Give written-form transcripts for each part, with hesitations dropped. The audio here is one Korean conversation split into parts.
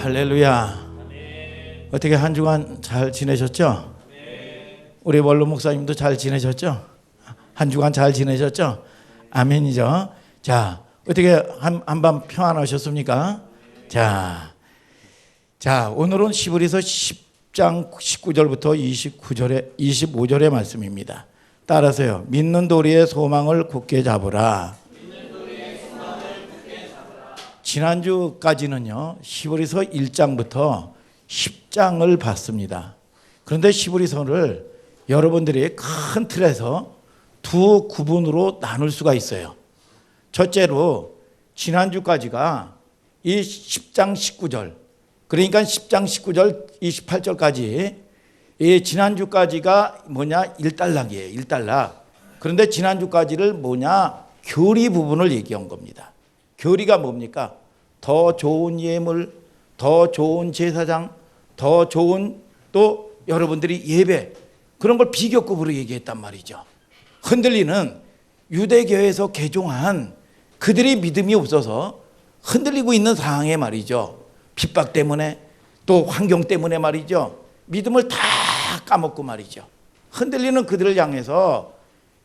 할렐루야. 어떻게 한 주간 잘 지내셨죠? 우리 원로 목사님도 잘 지내셨죠? 한 주간 잘 지내셨죠? 아멘이죠. 자, 어떻게 한밤 평안하셨습니까? 자, 오늘은 히브리서 10장 19절부터 25절의 말씀입니다. 따라서요. 믿는 도리의 소망을 굳게 잡으라. 지난주까지는요, 히브리서 1장부터 10장을 봤습니다. 그런데 히브리서를 여러분들이 큰 틀에서 두 구분으로 나눌 수가 있어요. 첫째로 지난주까지가 이 10장 19절, 그러니까 10장 19절 28절까지 이 지난주까지가 뭐냐? 일단락이에요. 일단락. 그런데 지난주까지를 뭐냐? 교리 부분을 얘기한 겁니다. 교리가 뭡니까? 더 좋은 예물, 더 좋은 제사장, 더 좋은 또 여러분들이 예배, 그런 걸 비교급으로 얘기했단 말이죠. 흔들리는 유대교에서 개종한 그들이 믿음이 없어서 흔들리고 있는 상황에 말이죠. 핍박 때문에 또 환경 때문에 말이죠. 믿음을 다 까먹고 말이죠. 흔들리는 그들을 향해서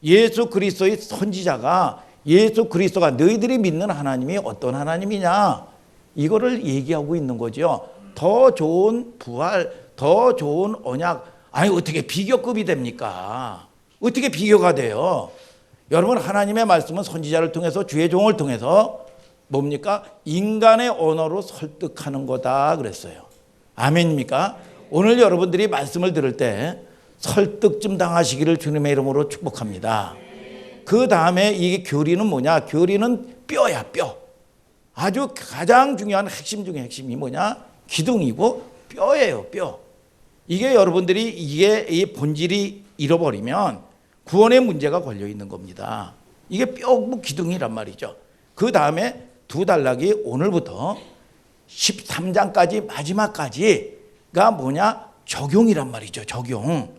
예수 그리스도의 선지자가 예수 그리스도가 너희들이 믿는 하나님이 어떤 하나님이냐, 이거를 얘기하고 있는 거죠. 더 좋은 부활, 더 좋은 언약. 아니, 어떻게 비교급이 됩니까? 어떻게 비교가 돼요? 여러분, 하나님의 말씀은 선지자를 통해서 주의 종을 통해서 뭡니까? 인간의 언어로 설득하는 거다 그랬어요. 아멘입니까? 오늘 여러분들이 말씀을 들을 때 설득 좀 당하시기를 주님의 이름으로 축복합니다. 그 다음에 이게 교리는 뭐냐? 교리는 뼈야, 뼈. 아주 가장 중요한 핵심 중에 핵심이 뭐냐? 기둥이고 뼈예요, 뼈. 이게 여러분들이 이게 이 본질이 잃어버리면 구원의 문제가 걸려 있는 겁니다. 이게 뼈고 기둥이란 말이죠. 그 다음에 두 단락이 오늘부터 13장까지 마지막까지가 뭐냐? 적용이란 말이죠. 적용.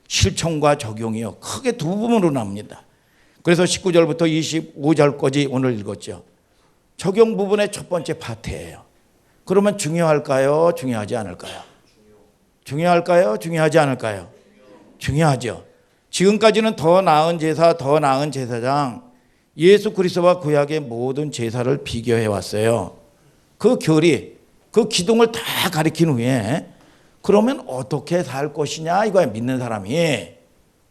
실천과 적용이요. 크게 두 부분으로 나옵니다. 그래서 19절부터 25절까지 오늘 읽었죠. 적용 부분의 첫 번째 파트예요. 그러면 중요할까요? 중요하지 않을까요? 중요할까요? 중요하지 않을까요? 중요하죠. 지금까지는 더 나은 제사, 더 나은 제사장, 예수 그리스도와 구약의 모든 제사를 비교해 왔어요. 그 교리, 그 기둥을 다 가리킨 후에 그러면 어떻게 살 것이냐 이거야. 믿는 사람이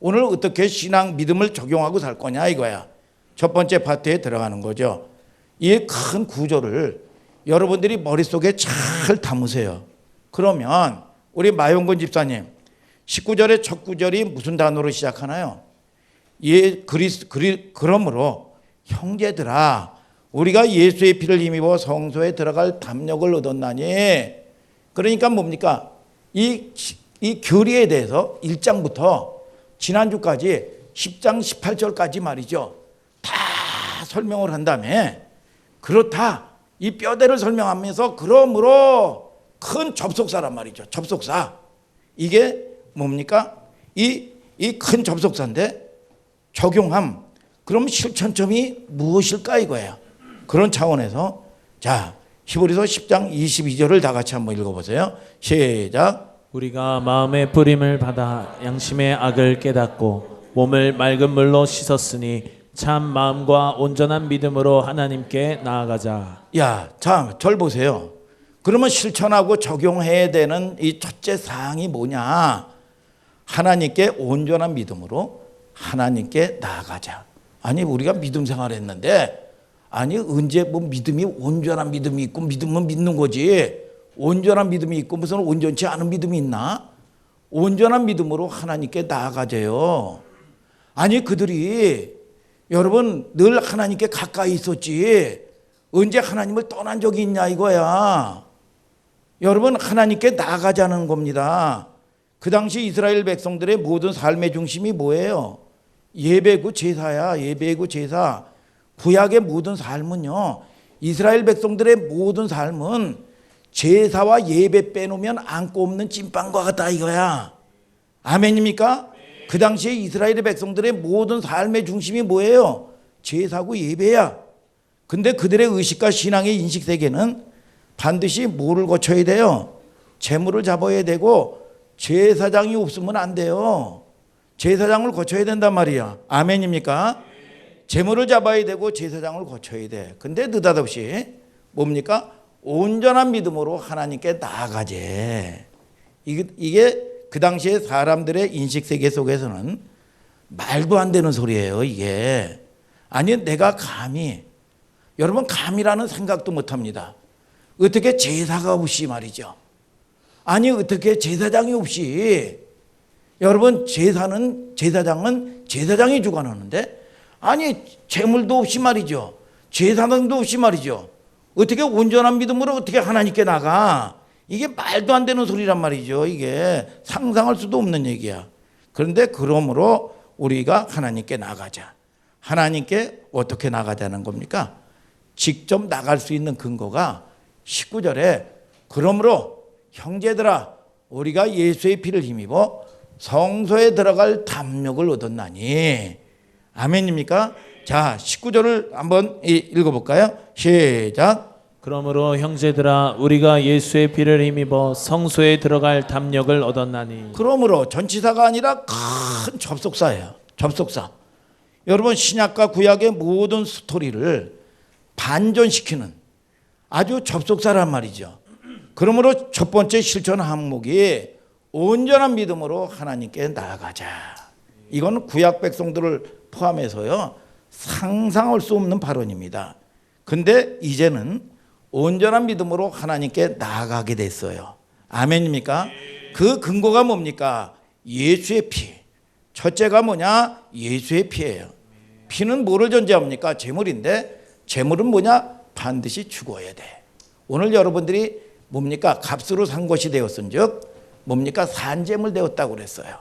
오늘 어떻게 신앙 믿음을 적용하고 살 거냐 이거야. 첫 번째 파트에 들어가는 거죠. 이 큰 구조를 여러분들이 머릿속에 잘 담으세요. 그러면 우리 마용근 집사님 19절의 첫 구절이 무슨 단어로 시작하나요? 그러므로 형제들아 우리가 예수의 피를 힘입어 성소에 들어갈 담력을 얻었나니. 그러니까 뭡니까? 이 교리에 대해서 1장부터 지난주까지 10장 18절까지 말이죠. 다 설명을 한 다음에 그렇다. 이 뼈대를 설명하면서 그러므로 큰 접속사란 말이죠. 접속사. 이게 뭡니까? 이 큰 접속사인데 적용함. 그럼 실천점이 무엇일까 이거예요. 그런 차원에서 자, 히브리서 10장 22절을 다 같이 한번 읽어보세요. 시작. 우리가 마음의 뿌림을 받아 양심의 악을 깨닫고 몸을 맑은 물로 씻었으니 참 마음과 온전한 믿음으로 하나님께 나아가자. 야, 자, 절 보세요. 그러면 실천하고 적용해야 되는 이 첫째 사항이 뭐냐? 하나님께 온전한 믿음으로 하나님께 나아가자. 아니, 우리가 믿음 생활했는데 아니, 언제 뭐 믿음이 온전한 믿음이 있고 믿으면 믿는 거지. 온전한 믿음이 있고 무슨 온전치 않은 믿음이 있나? 온전한 믿음으로 하나님께 나아가재요. 아니, 그들이 여러분 늘 하나님께 가까이 있었지 언제 하나님을 떠난 적이 있냐 이거야. 여러분 하나님께 나아가자는 겁니다. 그 당시 이스라엘 백성들의 모든 삶의 중심이 뭐예요? 예배고 제사야. 예배고 제사. 구약의 모든 삶은요, 이스라엘 백성들의 모든 삶은 제사와 예배 빼놓으면 안고 없는 찐빵과 같다 이거야. 아멘입니까? 그 당시에 이스라엘 백성들의 모든 삶의 중심이 뭐예요? 제사고 예배야. 근데 그들의 의식과 신앙의 인식 세계는 반드시 뭐를 거쳐야 돼요? 재물을 잡아야 되고 제사장이 없으면 안 돼요. 제사장을 거쳐야 된단 말이야. 아멘입니까? 재물을 잡아야 되고 제사장을 거쳐야 돼. 근데 느닷없이 뭡니까? 온전한 믿음으로 하나님께 나아가재. 이게 그 당시에 사람들의 인식 세계 속에서는 말도 안 되는 소리예요, 이게. 아니, 내가 감히, 여러분, 감이라는 생각도 못 합니다. 어떻게 제사가 없이 말이죠. 아니, 어떻게 제사장이 없이, 여러분, 제사장은 제사장이 주관하는데, 아니, 재물도 없이 말이죠. 제사장도 없이 말이죠. 어떻게 온전한 믿음으로 어떻게 하나님께 나가? 이게 말도 안 되는 소리란 말이죠. 이게 상상할 수도 없는 얘기야. 그런데 그러므로 우리가 하나님께 나가자. 하나님께 어떻게 나가자는 겁니까? 직접 나갈 수 있는 근거가 19절에 그러므로 형제들아 우리가 예수의 피를 힘입어 성소에 들어갈 담력을 얻었나니. 아멘입니까? 자, 19절을 한번 읽어볼까요? 시작. 그러므로 형제들아 우리가 예수의 피를 힘입어 성소에 들어갈 담력을 얻었나니. 그러므로 전치사가 아니라 큰 접속사예요. 접속사. 여러분, 신약과 구약의 모든 스토리를 반전시키는 아주 접속사란 말이죠. 그러므로 첫 번째 실천 항목이 온전한 믿음으로 하나님께 나아가자. 이건 구약 백성들을 포함해서요 상상할 수 없는 발언입니다. 근데 이제는 온전한 믿음으로 하나님께 나아가게 됐어요. 아멘입니까? 그 근거가 뭡니까? 예수의 피. 첫째가 뭐냐? 예수의 피예요. 피는 뭐를 전제합니까? 재물인데 재물은 뭐냐? 반드시 죽어야 돼. 오늘 여러분들이 뭡니까? 값으로 산 것이 되었은즉 뭡니까? 산재물 되었다고 그랬어요.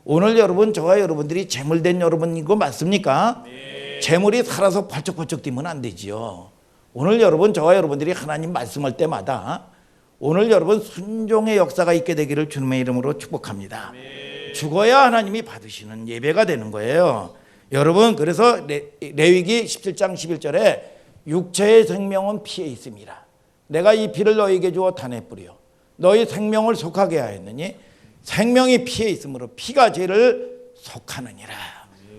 오늘 여러분, 저와 여러분들이 재물된 여러분인 거 맞습니까? 네. 재물이 살아서 펄쩍펄쩍 뛰면 안 되지요. 오늘 여러분, 저와 여러분들이 하나님 말씀할 때마다 오늘 여러분 순종의 역사가 있게 되기를 주님의 이름으로 축복합니다. 네. 죽어야 하나님이 받으시는 예배가 되는 거예요. 여러분, 그래서 레위기 17장 11절에 육체의 생명은 피에 있습니다. 내가 이 피를 너희에게 주어 단에 뿌려 너희 생명을 속하게 하였느니 생명이 피에 있으므로 피가 죄를 속하느니라.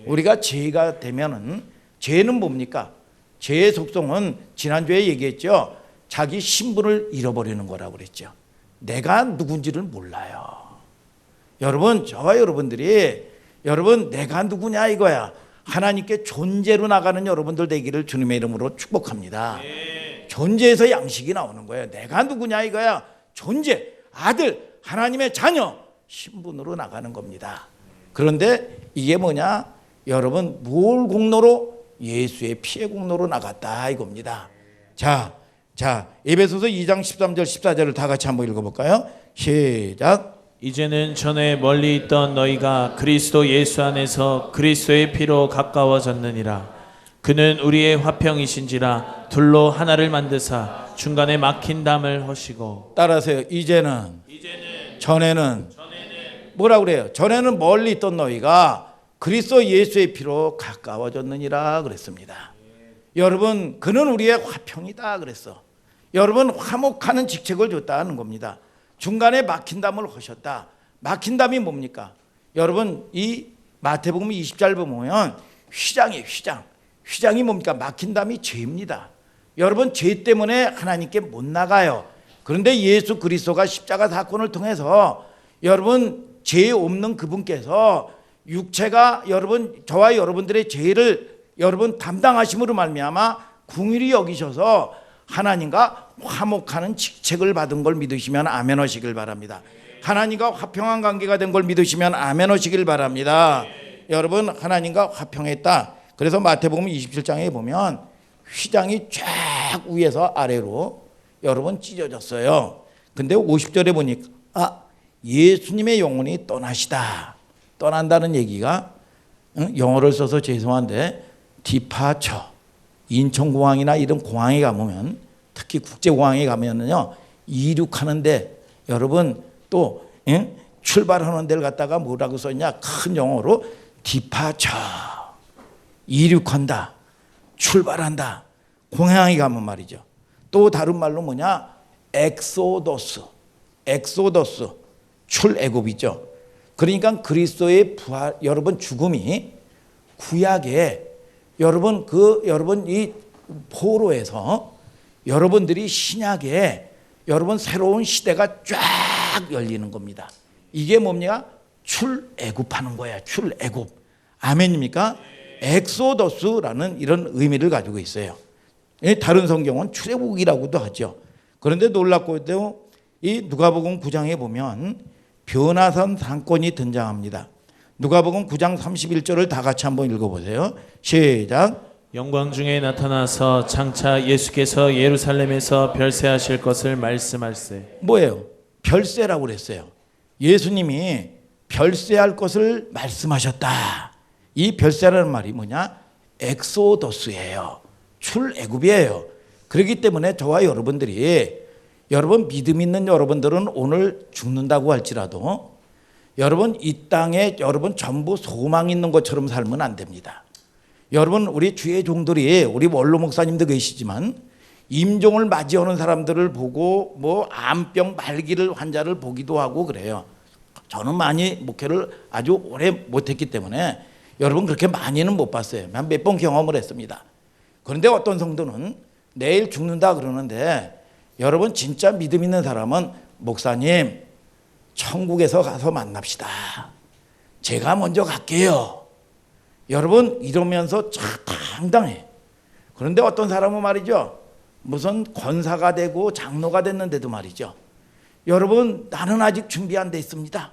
우리가 죄가 되면은 죄는 뭡니까? 죄의 속성은 지난주에 얘기했죠. 자기 신분을 잃어버리는 거라고 그랬죠. 내가 누군지를 몰라요. 여러분, 저와 여러분들이 여러분 내가 누구냐 이거야. 하나님께 존재로 나가는 여러분들 되기를 주님의 이름으로 축복합니다. 존재에서 양식이 나오는 거예요. 내가 누구냐 이거야. 존재, 아들, 하나님의 자녀, 신분으로 나가는 겁니다. 그런데 이게 뭐냐? 여러분, 뭘 공로로? 예수의 피의 공로로 나갔다 이겁니다. 자, 에베소서 2장 13절 14절을 다 같이 한번 읽어볼까요? 시작. 이제는 전에 멀리 있던 너희가 그리스도 예수 안에서 그리스도의 피로 가까워졌느니라. 그는 우리의 화평이신지라 둘로 하나를 만드사 중간에 막힌 담을 허시고. 따라하세요. 이제는 전에는 뭐라 그래요? 전에는 멀리 있던 너희가 그리스도 예수의 피로 가까워졌느니라 그랬습니다. 여러분, 그는 우리의 화평이다 그랬어. 여러분, 화목하는 직책을 줬다는 겁니다. 중간에 막힌 담을 하셨다. 막힌 담이 뭡니까? 여러분, 이 마태복음 20절 보면 휘장이에요. 휘장이 뭡니까? 막힌 담이 죄입니다. 여러분, 죄 때문에 하나님께 못 나가요. 그런데 예수 그리스도가 십자가 사건을 통해서 여러분 죄 없는 그분께서 육체가 여러분 저와 여러분들의 죄를 여러분 담당하심으로 말미암아 긍휼히 여기셔서 하나님과 화목하는 직책을 받은 걸 믿으시면 아멘 하시길 바랍니다. 하나님과 화평한 관계가 된 걸 믿으시면 아멘 하시길 바랍니다. 여러분, 하나님과 화평했다. 그래서 마태복음 27장에 보면 휘장이 쫙 위에서 아래로 여러분 찢어졌어요. 근데 50절에 보니까 예수님의 영혼이 떠나시다. 떠난다는 얘기가 영어를 써서 죄송한데 디파처, 인천공항이나 이런 공항에 가면 특히 국제공항에 가면은요 이륙하는데 여러분 또 출발하는 데를 갖다가 뭐라고 썼냐? 큰 영어로 디파처, 이륙한다, 출발한다. 공항에 가면 말이죠. 또 다른 말로 뭐냐? 엑소더스, 출애굽이죠. 그러니까 그리스도의 부활, 여러분 죽음이 구약에 여러분 이 포로에서 여러분들이 신약에 여러분 새로운 시대가 쫙 열리는 겁니다. 이게 뭡니까? 출애굽하는 거야. 출애굽. 아멘입니까? 엑소더스라는 이런 의미를 가지고 있어요. 다른 성경은 출애굽이라고도 하죠. 그런데 놀랍고도 이 누가복음 9장에 보면 변화선 상권이 등장합니다. 누가복음 9장 31절을 다 같이 한번 읽어보세요. 시작. 영광 중에 나타나서 장차 예수께서 예루살렘에서 별세하실 것을 말씀할세. 뭐예요? 별세라고 그랬어요. 예수님이 별세할 것을 말씀하셨다. 이 별세라는 말이 뭐냐? 엑소더스예요. 출애굽이에요. 그렇기 때문에 저와 여러분들이 여러분 믿음 있는 여러분들은 오늘 죽는다고 할지라도 여러분 이 땅에 여러분 전부 소망 있는 것처럼 살면 안 됩니다. 여러분 우리 주의 종들이 우리 원로 목사님도 계시지만 임종을 맞이하는 사람들을 보고 뭐 암병 말기를 환자를 보기도 하고 그래요. 저는 많이 목회를 아주 오래 못했기 때문에 여러분 그렇게 많이는 못 봤어요. 한 몇 번 경험을 했습니다. 그런데 어떤 성도는 내일 죽는다 그러는데 여러분 진짜 믿음 있는 사람은 목사님 천국에서 가서 만납시다. 제가 먼저 갈게요. 여러분 이러면서 참 당당해. 그런데 어떤 사람은 말이죠. 무슨 권사가 되고 장로가 됐는데도 말이죠. 여러분 나는 아직 준비 안 돼 있습니다.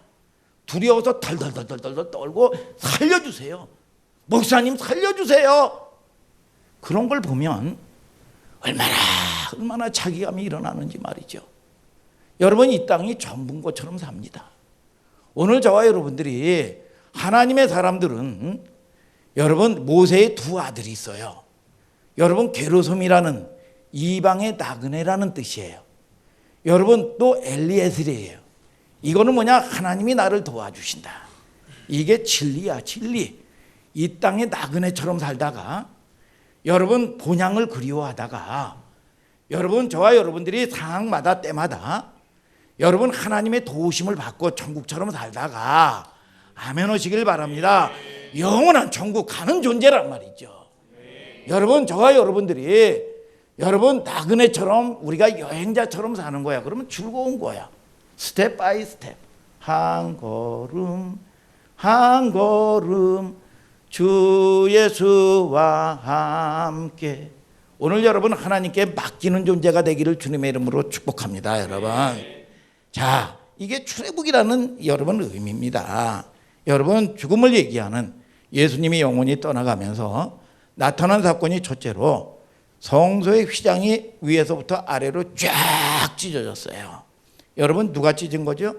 두려워서 덜덜덜덜 떨고 살려주세요. 목사님 살려주세요. 그런 걸 보면 얼마나 자기감이 일어나는지 말이죠. 여러분 이 땅이 전부인 것처럼 삽니다. 오늘 저와 여러분들이 하나님의 사람들은 여러분 모세의 두 아들이 있어요. 여러분 게르솜이라는 이방의 나그네라는 뜻이에요. 여러분 또 엘리에셀이에요. 이거는 뭐냐? 하나님이 나를 도와주신다. 이게 진리야, 진리. 이 땅에 나그네처럼 살다가 여러분 본향을 그리워하다가 여러분 저와 여러분들이 상황마다 때마다 여러분 하나님의 도우심을 받고 천국처럼 살다가 아멘 하시길 바랍니다. 영원한 천국 가는 존재란 말이죠. 여러분 저와 여러분들이 여러분 나그네처럼 우리가 여행자처럼 사는 거야. 그러면 즐거운 거야. 스텝 바이 스텝 한 걸음 한 걸음 주 예수와 함께. 오늘 여러분 하나님께 맡기는 존재가 되기를 주님의 이름으로 축복합니다. 여러분 자 이게 출애굽이라는 여러분 의미입니다. 여러분 죽음을 얘기하는 예수님이 영원히 떠나가면서 나타난 사건이 첫째로 성소의 휘장이 위에서부터 아래로 쫙 찢어졌어요. 여러분 누가 찢은 거죠?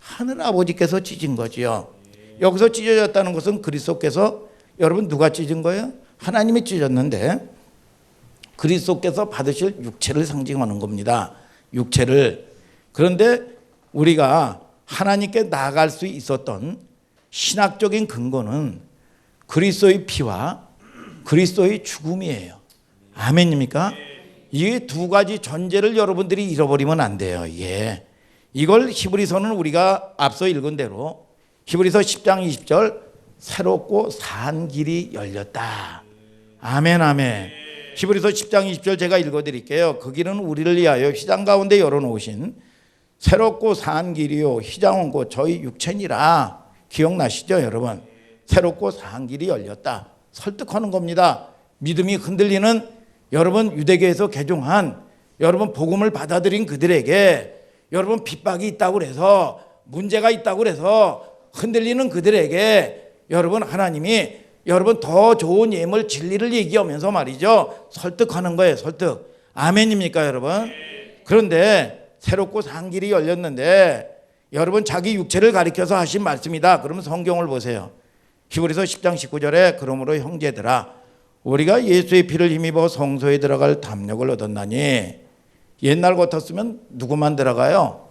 하늘 아버지께서 찢은 거죠. 여기서 찢어졌다는 것은 그리스도께서 여러분 누가 찢은 거예요? 하나님이 찢었는데 그리스도께서 받으실 육체를 상징하는 겁니다. 육체를. 그런데 우리가 하나님께 나아갈 수 있었던 신학적인 근거는 그리스도의 피와 그리스도의 죽음이에요. 아멘입니까? 이 두 가지 전제를 여러분들이 잃어버리면 안 돼요. 예. 이걸 히브리서는 우리가 앞서 읽은 대로 히브리서 10장 20절 새롭고 산 길이 열렸다. 아멘 아멘. 히브리서 10장 20절 제가 읽어드릴게요. 그 길은 우리를 위하여 휘장 가운데 열어놓으신 새롭고 산 길이요 휘장은 곧 저희 육체니라. 기억나시죠 여러분? 새롭고 산 길이 열렸다. 설득하는 겁니다. 믿음이 흔들리는 여러분 유대교에서 개종한 여러분 복음을 받아들인 그들에게 여러분 핍박이 있다고 그래서 문제가 있다고 그래서 흔들리는 그들에게 여러분 하나님이 여러분 더 좋은 예물 진리를 얘기하면서 말이죠. 설득하는 거예요. 설득. 아멘입니까 여러분? 그런데 새롭고 산 길이 열렸는데 여러분 자기 육체를 가리켜서 하신 말씀이다. 그러면 성경을 보세요. 히브리서 10장 19절에 그러므로 형제들아 우리가 예수의 피를 힘입어 성소에 들어갈 담력을 얻었나니 옛날 같았으면 누구만 들어가요?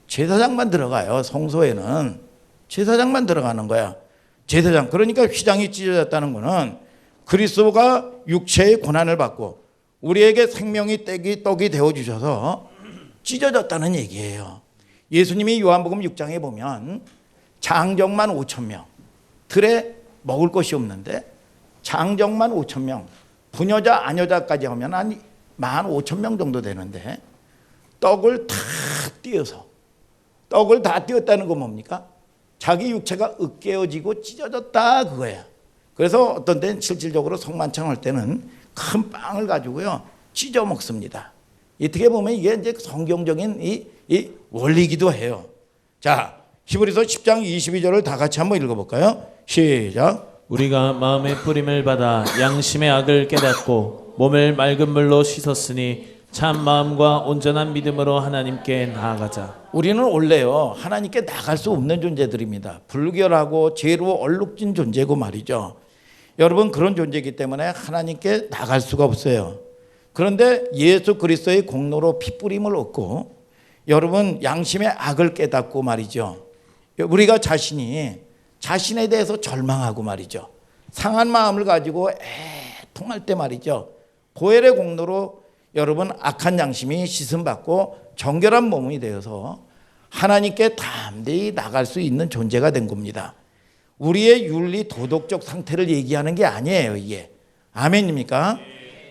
제사장만 들어가요. 성소에는 제사장만 들어가는 거야. 제사장. 그러니까 휘장이 찢어졌다는 것은 그리스도가 육체의 고난을 받고 우리에게 생명이 떡이 되어 주셔서 찢어졌다는 얘기예요. 예수님이 요한복음 6장에 보면 장정만 5천 명, 들에 먹을 것이 없는데 장정만 5천 명, 부녀자 아녀자까지 하면 한 15,000명 정도 되는데 떡을 다 띄어서, 떡을 다 띄었다는 건 뭡니까? 자기 육체가 으깨어지고 찢어졌다 그거예요. 그래서 어떤 데는 실질적으로 성만찬할 때는 큰 빵을 가지고요 찢어 먹습니다. 어떻게 보면 이게 이제 성경적인 이 원리이기도 해요. 자, 히브리서 10장 22절을 다 같이 한번 읽어볼까요? 시작. 우리가 마음의 뿌림을 받아 양심의 악을 깨닫고 몸을 맑은 물로 씻었으니 참 마음과 온전한 믿음으로 하나님께 나아가자. 우리는 원래요 하나님께 나갈 수 없는 존재들입니다. 불결하고 죄로 얼룩진 존재고 말이죠. 여러분, 그런 존재이기 때문에 하나님께 나갈 수가 없어요. 그런데 예수 그리스도의 공로로 핏부림을 얻고 여러분 양심의 악을 깨닫고 말이죠. 우리가 자신에 대해서 절망하고 말이죠. 상한 마음을 가지고 애통할 때 말이죠. 보혈의 공로로 여러분 악한 양심이 씻음받고 정결한 몸이 되어서 하나님께 담대히 나갈 수 있는 존재가 된 겁니다. 우리의 윤리 도덕적 상태를 얘기하는 게 아니에요 이게. 아멘입니까?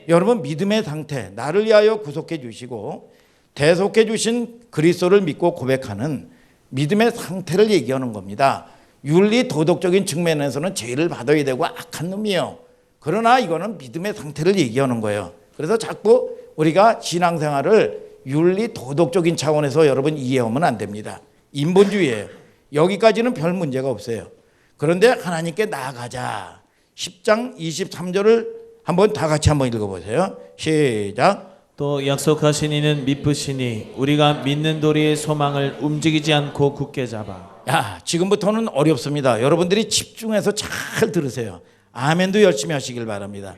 여러분, 믿음의 상태, 나를 위하여 구속해 주시고 대속해 주신 그리스도를 믿고 고백하는 믿음의 상태를 얘기하는 겁니다. 윤리 도덕적인 측면에서는 죄를 받아야 되고 악한 놈이에요. 그러나 이거는 믿음의 상태를 얘기하는 거예요. 그래서 자꾸 우리가 신앙생활을 윤리 도덕적인 차원에서 여러분 이해하면 안 됩니다. 인본주의예요. 여기까지는 별 문제가 없어요. 그런데 하나님께 나아가자. 10장 23절을 한번 다 같이 한번 읽어보세요. 시작. 또 약속하신 이는 미쁘시니 우리가 믿는 도리의 소망을 움직이지 않고 굳게 잡아. 야, 지금부터는 어렵습니다. 여러분들이 집중해서 잘 들으세요. 아멘도 열심히 하시길 바랍니다.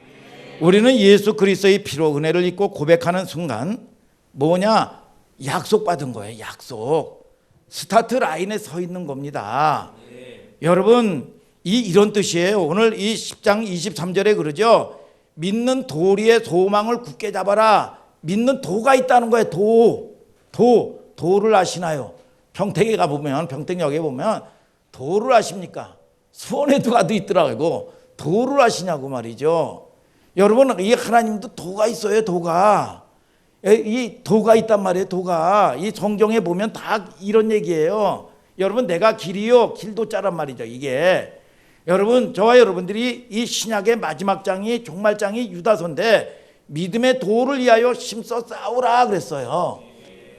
우리는 예수 그리스도의 피로 은혜를 입고 고백하는 순간 뭐냐? 약속받은 거예요. 약속. 스타트 라인에 서 있는 겁니다. 여러분, 이런 뜻이에요. 오늘 이 10장 23절에 그러죠. 믿는 도리의 소망을 굳게 잡아라. 믿는 도가 있다는 거예요. 도를 아시나요? 평택에 가보면, 평택역에 보면 도를 아십니까? 수원에도 가도 있더라고. 도를 아시냐고 말이죠. 여러분, 이 하나님도 도가 있어요. 도가. 이 도가 있단 말이에요. 도가. 이 성경에 보면 다 이런 얘기예요. 여러분, 내가 길이요. 길도 짜란 말이죠. 이게. 여러분, 저와 여러분들이 이 신약의 마지막 장이 종말장이 유다서인데 믿음의 도를 위하여 힘써 싸우라 그랬어요.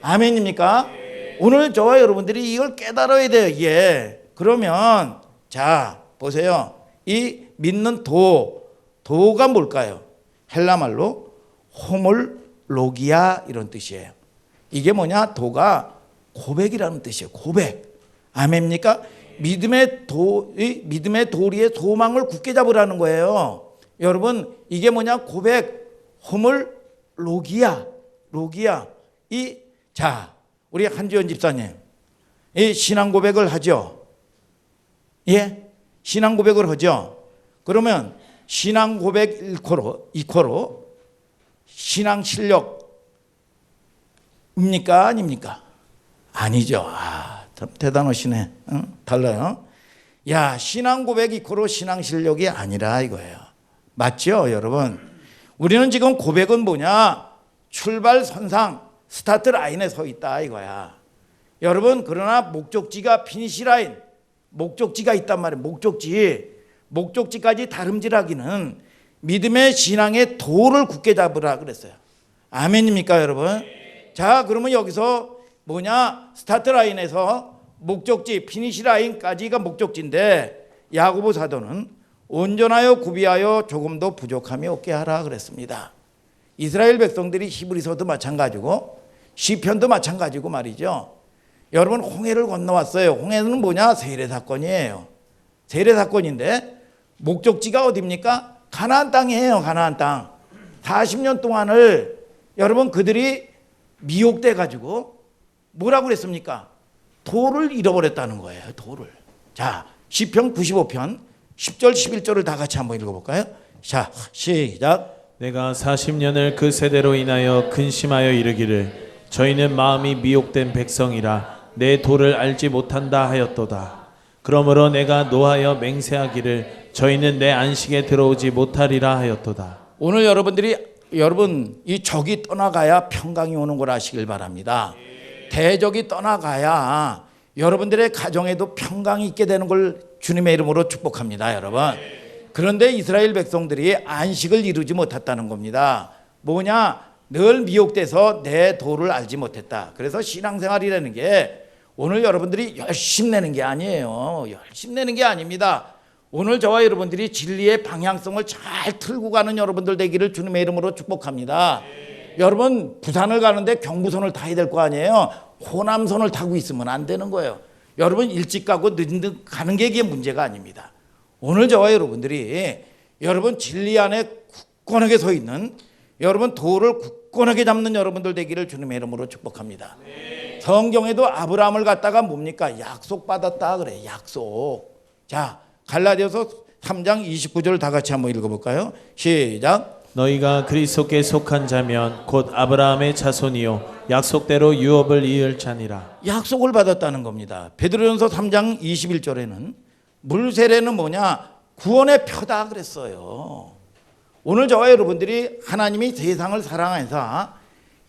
아멘입니까? 오늘 저와 여러분들이 이걸 깨달아야 돼요. 이게. 그러면 자 보세요. 이 믿는 도가 뭘까요? 헬라말로 호몰로기아 이런 뜻이에요. 이게 뭐냐? 도가 고백이라는 뜻이에요. 고백. 아멘입니까? 믿음의 도리의 소망을 굳게 잡으라는 거예요. 여러분, 이게 뭐냐? 고백. 호몰로기아. 자, 우리 한지원 집사님, 이 신앙 고백을 하죠. 예, 신앙 고백을 하죠. 그러면 신앙 고백 이코로 신앙 실력입니까? 아닙니까? 아니죠. 참 대단하시네. 응? 달라요. 야, 신앙 고백 이코로 신앙 실력이 아니라 이거예요. 맞죠, 여러분? 우리는 지금 고백은 뭐냐? 출발선상, 스타트 라인에 서 있다 이거야. 여러분, 그러나 목적지가 피니시 라인, 목적지가 있단 말이에요. 목적지까지 다름질하기는 믿음의 신앙의 도를 굳게 잡으라 그랬어요. 아멘입니까, 여러분? 자, 그러면 여기서 뭐냐? 스타트 라인에서 목적지, 피니시 라인까지가 목적지인데 야고보 사도는 온전하여 구비하여 조금도 부족함이 없게 하라 그랬습니다. 이스라엘 백성들이 히브리서도 마찬가지고 시편도 마찬가지고 말이죠. 여러분, 홍해를 건너왔어요. 홍해는 뭐냐? 세례 사건이에요. 세례 사건인데 목적지가 어디입니까? 가나안 땅이에요. 가나안 땅. 40년 동안을 여러분 그들이 미혹돼 가지고 뭐라고 그랬습니까? 도를 잃어버렸다는 거예요. 도를. 자, 시편 95편 10절 11절을 다 같이 한번 읽어볼까요? 자, 시작. 내가 40년을 그 세대로 인하여 근심하여 이르기를 저희는 마음이 미혹된 백성이라 내 도를 알지 못한다 하였도다. 그러므로 내가 노하여 맹세하기를 저희는 내 안식에 들어오지 못하리라 하였도다. 오늘 여러분 이 적이 떠나가야 평강이 오는 걸 아시길 바랍니다. 대적이 떠나가야 여러분들의 가정에도 평강이 있게 되는 걸 주님의 이름으로 축복합니다, 여러분. 그런데 이스라엘 백성들이 안식을 이루지 못했다는 겁니다. 뭐냐? 늘 미혹돼서 내 도를 알지 못했다. 그래서 신앙생활이라는 게 오늘 여러분들이 열심 내는 게 아니에요. 열심 내는 게 아닙니다. 오늘 저와 여러분들이 진리의 방향성을 잘 틀고 가는 여러분들 되기를 주님의 이름으로 축복합니다. 여러분 부산을 가는데 경부선을 타야 될 거 아니에요. 호남선을 타고 있으면 안 되는 거예요. 여러분 일찍 가고 늦은 가는 게 이게 문제가 아닙니다. 오늘 저와 여러분들이 여러분 진리 안에 굳건하게 서 있는 여러분 도를 굳건하게 잡는 여러분들 되기를 주님의 이름으로 축복합니다. 성경에도 아브라함을 갖다가 뭡니까? 약속받았다 그래. 약속. 자, 갈라디아서 3장 29절 다 같이 한번 읽어볼까요? 시작. 너희가 그리스도께 속한 자면 곧 아브라함의 자손이요 약속대로 유업을 이을 자니라. 약속을 받았다는 겁니다. 베드로전서 3장 21절에는 물세례는 뭐냐? 구원의 표다 그랬어요. 오늘 저와 여러분들이 하나님이 세상을 사랑해서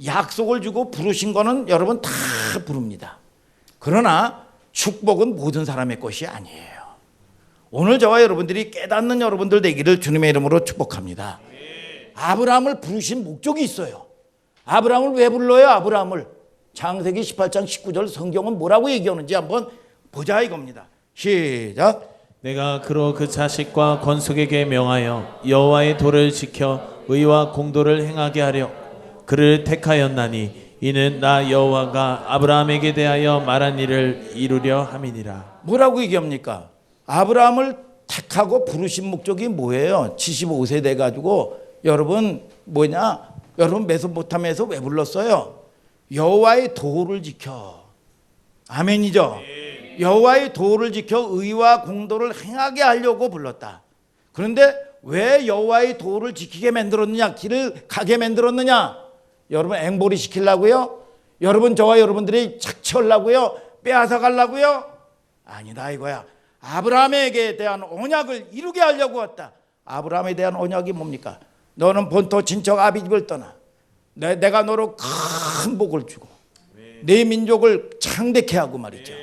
약속을 주고 부르신 거는 여러분 다 부릅니다. 그러나 축복은 모든 사람의 것이 아니에요. 오늘 저와 여러분들이 깨닫는 여러분들 되기를 주님의 이름으로 축복합니다. 아브라함을 부르신 목적이 있어요. 아브라함을 왜 불러요? 아브라함을 창세기 18장 19절 성경은 뭐라고 얘기하는지 한번 보자 이겁니다. 시작. 내가 그로 그 자식과 건속에게 명하여 여호와의 도를 지켜 의와 공도를 행하게 하려 그를 택하였나니 이는 나 여호와가 아브라함에게 대하여 말한 일을 이루려 함이니라. 뭐라고 얘기합니까? 아브라함을 택하고 부르신 목적이 뭐예요? 75세 돼가지고 여러분 뭐냐? 여러분 메소포타미아에서 왜 불렀어요? 여호와의 도를 지켜. 아멘이죠. 여호와의 도를 지켜 의와 공도를 행하게 하려고 불렀다. 그런데 왜 여호와의 도를 지키게 만들었느냐? 길을 가게 만들었느냐? 여러분 앵벌이 시키려고요? 여러분 저와 여러분들이 착취하려고요? 빼앗아 가려고요? 아니다 이거야. 아브라함에게 대한 언약을 이루게 하려고 왔다. 아브라함에 대한 언약이 뭡니까? 너는 본토 친척 아비집을 떠나 내가 너로 큰 복을 주고 내 민족을 창대케 하고 말이죠.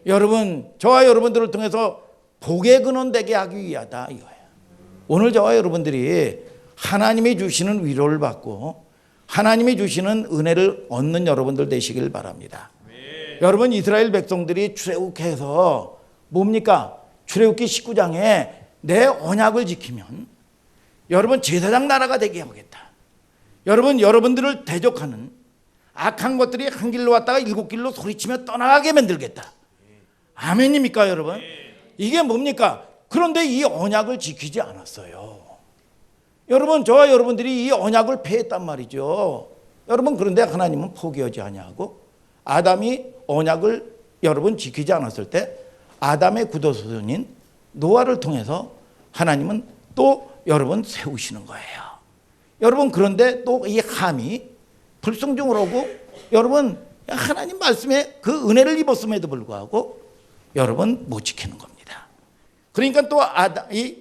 여러분 저와 여러분들을 통해서 복의 근원 되게 하기 위하다 이거예요. 오늘 저와 여러분들이 하나님이 주시는 위로를 받고 하나님이 주시는 은혜를 얻는 여러분들 되시길 바랍니다. 여러분 이스라엘 백성들이 출애굽해서 뭡니까? 출애굽기 19장에 내 언약을 지키면 여러분 제사장 나라가 되게 하겠다. 여러분 여러분들을 대적하는 악한 것들이 한 길로 왔다가 7길로 소리치며 떠나가게 만들겠다. 아멘입니까 여러분? 이게 뭡니까? 그런데 이 언약을 지키지 않았어요. 여러분 저와 여러분들이 이 언약을 폐했단 말이죠. 여러분 그런데 하나님은 포기하지 아니하고 아담이 언약을 여러분 지키지 않았을 때 아담의 구도소년인 노아를 통해서 하나님은 또 여러분 세우시는 거예요. 여러분 그런데 또 이 함이 불순종을 하고 여러분 하나님 말씀에 그 은혜를 입었음에도 불구하고 여러분 못 지키는 겁니다. 그러니까 또 이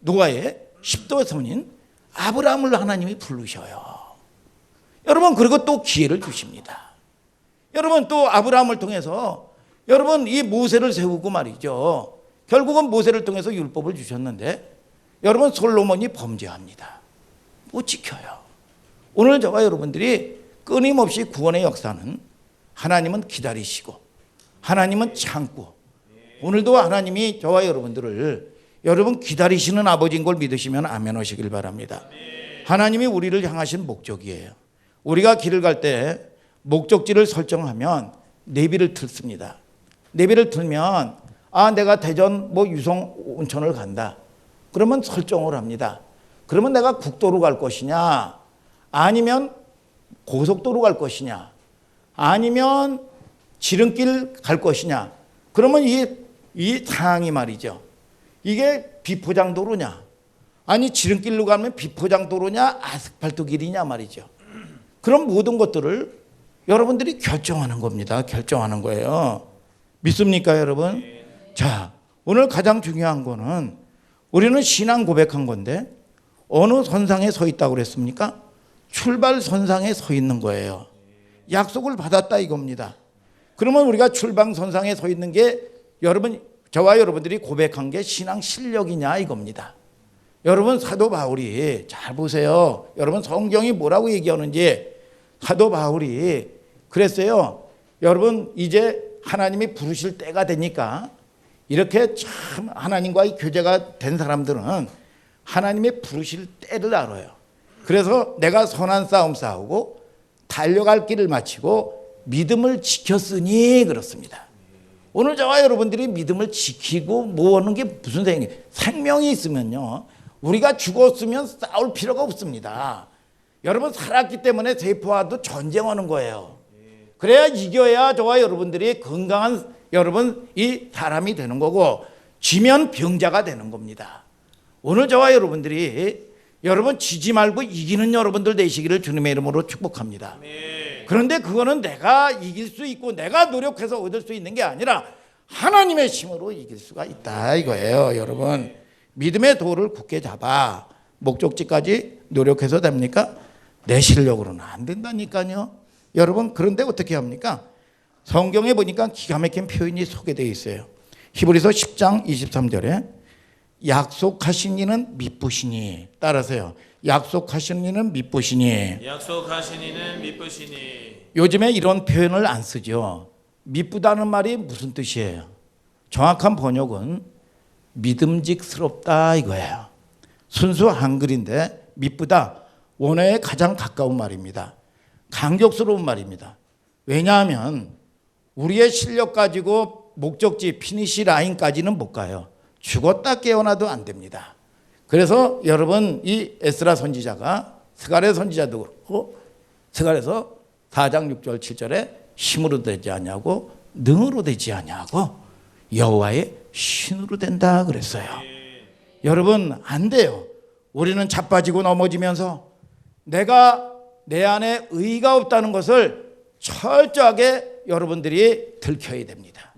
노아의 10도 손인 아브라함을 하나님이 부르셔요. 여러분 그리고 또 기회를 주십니다. 여러분 또 아브라함을 통해서 여러분 이 모세를 세우고 말이죠. 결국은 모세를 통해서 율법을 주셨는데 여러분 솔로몬이 범죄합니다. 못 지켜요. 오늘 저와 여러분들이 끊임없이 구원의 역사는 하나님은 기다리시고 하나님은 참고 오늘도 하나님이 저와 여러분들을 여러분 기다리시는 아버지인 걸 믿으시면 아멘 하시길 바랍니다. 하나님이 우리를 향하신 목적이에요. 우리가 길을 갈 때 목적지를 설정하면 내비를 틀습니다. 내비를 틀면 내가 대전 유성 온천을 간다. 그러면 설정을 합니다. 그러면 내가 국도로 갈 것이냐 아니면 고속도로 갈 것이냐 아니면 지름길 갈 것이냐 그러면 이 상황이 말이죠. 이게 비포장도로냐 아니 지름길로 가면 비포장도로냐 아스팔트 길이냐 말이죠. 그런 모든 것들을 여러분들이 결정하는 겁니다. 결정하는 거예요. 믿습니까, 여러분? 자, 오늘 가장 중요한 거는 우리는 신앙 고백한 건데 어느 선상에 서 있다고 그랬습니까? 출발선상에 서 있는 거예요. 약속을 받았다 이겁니다. 그러면 우리가 출발선상에 서 있는 게 여러분, 저와 여러분들이 고백한 게 신앙 실력이냐 이겁니다. 여러분, 사도 바울이 잘 보세요. 여러분, 성경이 뭐라고 얘기하는지. 사도 바울이 그랬어요. 여러분, 이제 하나님이 부르실 때가 되니까 이렇게 참 하나님과의 교제가 된 사람들은 하나님의 부르실 때를 알아요. 그래서 내가 선한 싸움 싸우고 달려갈 길을 마치고 믿음을 지켰으니 그렇습니다. 오늘 저와 여러분들이 믿음을 지키고 모으는 게 무슨 생명이 있으면요, 우리가 죽었으면 싸울 필요가 없습니다. 여러분, 살았기 때문에 세포와도 전쟁하는 거예요. 그래야 이겨야 저와 여러분들이 건강한 여러분 이 사람이 되는 거고, 지면 병자가 되는 겁니다. 오늘 저와 여러분들이 여러분 지지 말고 이기는 여러분들 되시기를 주님의 이름으로 축복합니다. 그런데 그거는 내가 이길 수 있고 내가 노력해서 얻을 수 있는 게 아니라 하나님의 힘으로 이길 수가 있다 이거예요. 여러분, 믿음의 도를 굳게 잡아. 목적지까지 노력해서 됩니까? 내 실력으로는 안 된다니까요. 여러분, 그런데 어떻게 합니까? 성경에 보니까 기가 막힌 표현이 소개되어 있어요. 히브리서 10장 23절에 약속하신 이는 미쁘시니, 따라서요. 약속하신 이는 미쁘시니. 약속하신 이는 미쁘시니. 요즘에 이런 표현을 안 쓰죠. 미쁘다는 말이 무슨 뜻이에요? 정확한 번역은 믿음직스럽다 이거예요. 순수 한글인데 미쁘다, 원어에 가장 가까운 말입니다. 감격스러운 말입니다. 왜냐하면 우리의 실력 가지고 목적지 피니시 라인까지는 못 가요. 죽었다 깨어나도 안 됩니다. 그래서 여러분, 이 에스라 선지자가 스가랴 선지자도 그렇고 스가랴서 4장 6절 7절에 힘으로 되지 않냐고 능으로 되지 않냐고 여호와의 신으로 된다 그랬어요. 여러분, 안 돼요. 우리는 자빠지고 넘어지면서 내가 내 안에 의가 없다는 것을 철저하게 여러분들이 들켜야 됩니다.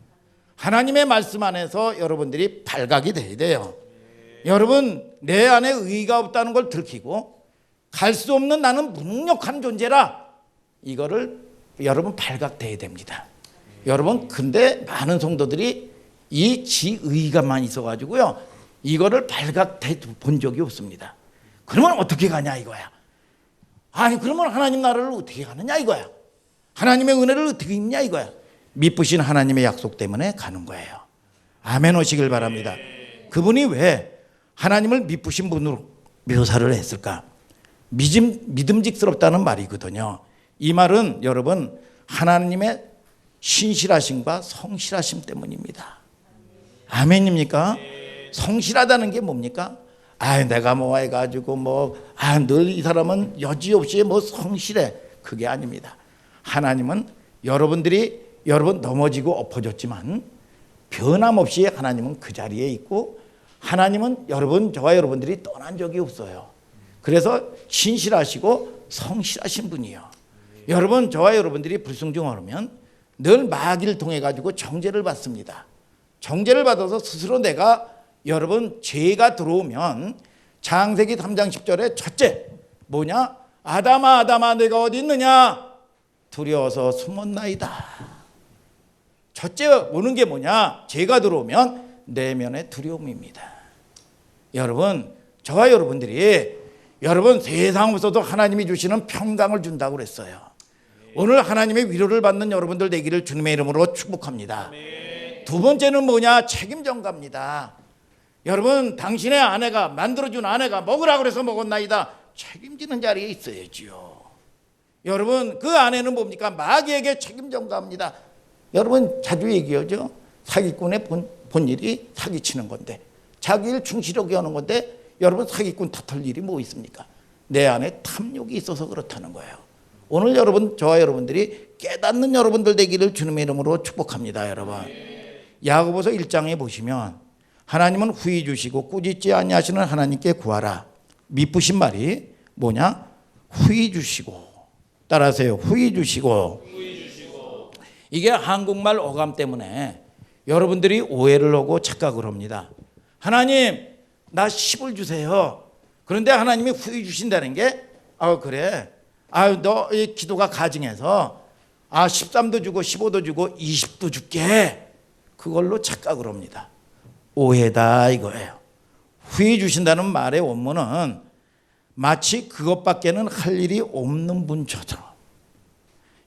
하나님의 말씀 안에서 여러분들이 발각이 돼야 돼요. 여러분, 내 안에 의가 없다는 걸 들키고 갈 수 없는 나는 무능력한 존재라, 이거를 여러분 발각돼야 됩니다. 여러분, 근데 많은 성도들이 이 지의가만 있어가지고요, 이거를 발각돼 본 적이 없습니다. 그러면 어떻게 가냐 이거야. 아니, 그러면 하나님 나라를 어떻게 가느냐 이거야. 하나님의 은혜를 어떻게 입냐 이거야. 미쁘신 하나님의 약속 때문에 가는 거예요. 아멘 하시길 바랍니다. 그분이 왜 하나님을 미쁘신 분으로 묘사를 했을까? 믿음직스럽다는 말이거든요. 이 말은 여러분, 하나님의 신실하심과 성실하심 때문입니다. 아멘입니까? 성실하다는 게 뭡니까? 내가 뭐 해가지고 늘 이 사람은 여지없이 성실해. 그게 아닙니다. 하나님은 여러분 넘어지고 엎어졌지만 변함없이 하나님은 그 자리에 있고, 하나님은 저와 여러분들이 떠난 적이 없어요. 그래서 신실하시고 성실하신 분이에요. 여러분, 저와 여러분들이 불순종하면 늘 마귀를 통해 가지고 정죄를 받습니다. 정죄를 받아서 스스로 내가, 여러분, 죄가 들어오면 창세기 3장 10절에 첫째 뭐냐? 아담아 아담아 내가 어디 있느냐? 두려워서 숨었나이다. 첫째 오는 게 뭐냐? 죄가 들어오면 내면의 두려움입니다. 여러분, 저와 여러분들이 여러분 세상 없어도 하나님이 주시는 평강을 준다고 그랬어요. 오늘 하나님의 위로를 받는 여러분들 되기를 주님의 이름으로 축복합니다. 두 번째는 뭐냐? 책임 전가입니다. 여러분, 당신의 아내가, 만들어준 아내가 먹으라 그래서 먹었나이다. 책임지는 자리에 있어야지요. 여러분, 그 아내는 뭡니까? 마귀에게 책임 전가합니다. 여러분, 자주 얘기하죠. 사기꾼의 본일이 사기치는 건데, 자기를 충실하게 하는 건데, 여러분, 사기꾼 탓할 일이 뭐 있습니까? 내 안에 탐욕이 있어서 그렇다는 거예요. 오늘 여러분, 저와 여러분들이 깨닫는 여러분들 되기를 주님의 이름으로 축복합니다. 여러분, 야고보서 1장에 보시면 하나님은 후히 주시고 꾸짖지 아니하시는 하나님께 구하라. 미쁘신 말이 뭐냐? 후히 주시고, 따라하세요. 후히 주시고 이게 한국말 어감 때문에 여러분들이 오해를 하고 착각을 합니다. 하나님, 나 10을 주세요. 그런데 하나님이 후히 주신다는 게 그래. 너 이 기도가 가증해서 13도 주고 15도 주고 20도 줄게. 그걸로 착각을 합니다. 오해다 이거예요. 후히 주신다는 말의 원문은 마치 그것밖에는 할 일이 없는 분처럼.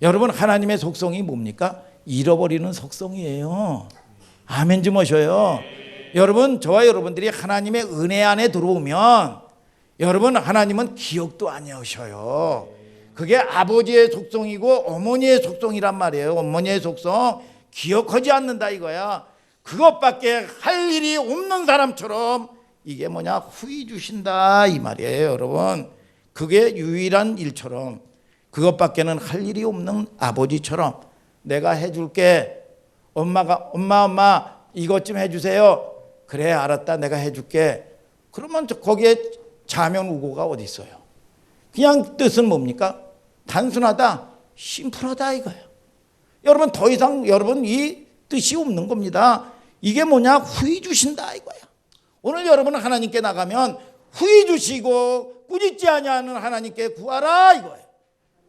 여러분, 하나님의 속성이 뭡니까? 잃어버리는 속성이에요. 아멘 좀 하셔요. 여러분, 저와 여러분들이 하나님의 은혜 안에 들어오면 여러분, 하나님은 기억도 안 하셔요. 그게 아버지의 속성이고 어머니의 속성이란 말이에요. 어머니의 속성 기억하지 않는다 이거야. 그것밖에 할 일이 없는 사람처럼 이게 뭐냐? 후히 주신다 이 말이에요. 여러분, 그게 유일한 일처럼 그것밖에는 할 일이 없는 아버지처럼 내가 해줄게. 엄마 이것 좀 해주세요. 그래 알았다, 내가 해줄게. 그러면 거기에 자면우고가 어디 있어요? 그냥 뜻은 뭡니까? 단순하다, 심플하다 이거예요. 여러분, 더 이상 여러분 이 뜻이 없는 겁니다. 이게 뭐냐? 후히 주신다 이거예요. 오늘 여러분 하나님께 나가면 후히 주시고 꾸짖지 아니하는 하나님께 구하라 이거예요.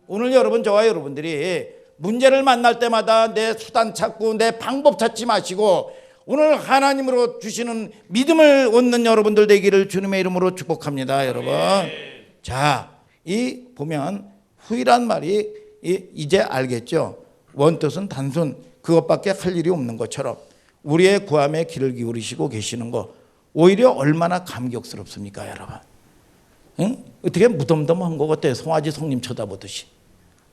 오늘 여러분, 저와 여러분들이 문제를 만날 때마다 내 수단 찾고 내 방법 찾지 마시고 오늘 하나님으로 주시는 믿음을 얻는 여러분들 되기를 주님의 이름으로 축복합니다. 여러분, 자, 이 보면 후이란 말이 이제 알겠죠? 원뜻은 단순 그것밖에 할 일이 없는 것처럼 우리의 구함에 귀를 기울이시고 계시는 거 오히려 얼마나 감격스럽습니까 여러분? 응? 어떻게 무덤덤한 것 같아요. 송아지 송님 쳐다보듯이.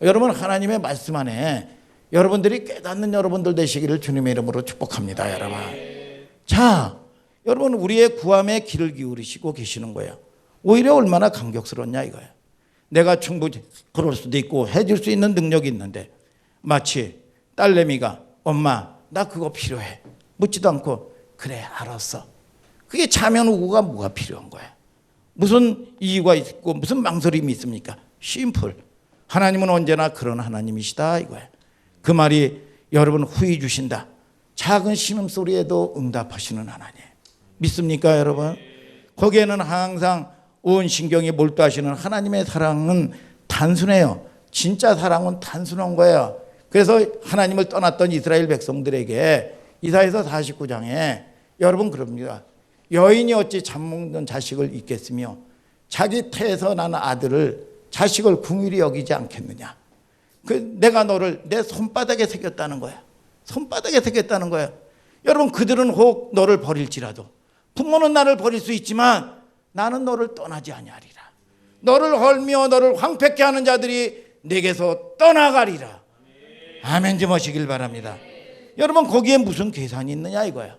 여러분, 하나님의 말씀 안에 여러분들이 깨닫는 여러분들 되시기를 주님의 이름으로 축복합니다. 여러분, 자, 여러분, 우리의 구함에 귀를 기울이시고 계시는 거예요. 오히려 얼마나 감격스럽냐 이거예요. 내가 충분히 그럴 수도 있고 해줄 수 있는 능력이 있는데 마치 딸내미가 엄마 나 그거 필요해 묻지도 않고 그래 알았어. 그게 자면우고가 뭐가 필요한 거야? 무슨 이유가 있고 무슨 망설임이 있습니까? 심플. 하나님은 언제나 그런 하나님이시다 이거야. 그 말이 여러분 후히 주신다. 작은 신음소리에도 응답하시는 하나님. 믿습니까 여러분? 거기에는 항상 온 신경이 몰두하시는 하나님의 사랑은 단순해요. 진짜 사랑은 단순한 거예요. 그래서 하나님을 떠났던 이스라엘 백성들에게 이사야서 49장에 여러분 그럽니다. 여인이 어찌 잠먹는 자식을 잊겠으며 자기 태에서 난 아들을 자식을 궁휼히 여기지 않겠느냐. 내가 너를 내 손바닥에 새겼다는 거야. 손바닥에 새겼다는 거야. 여러분, 그들은 혹 너를 버릴지라도 부모는 나를 버릴 수 있지만 나는 너를 떠나지 아니하리라. 너를 헐며 너를 황폐케 하는 자들이 내게서 떠나가리라. 아멘 좀 하시길 바랍니다. 여러분, 거기에 무슨 계산이 있느냐 이거야.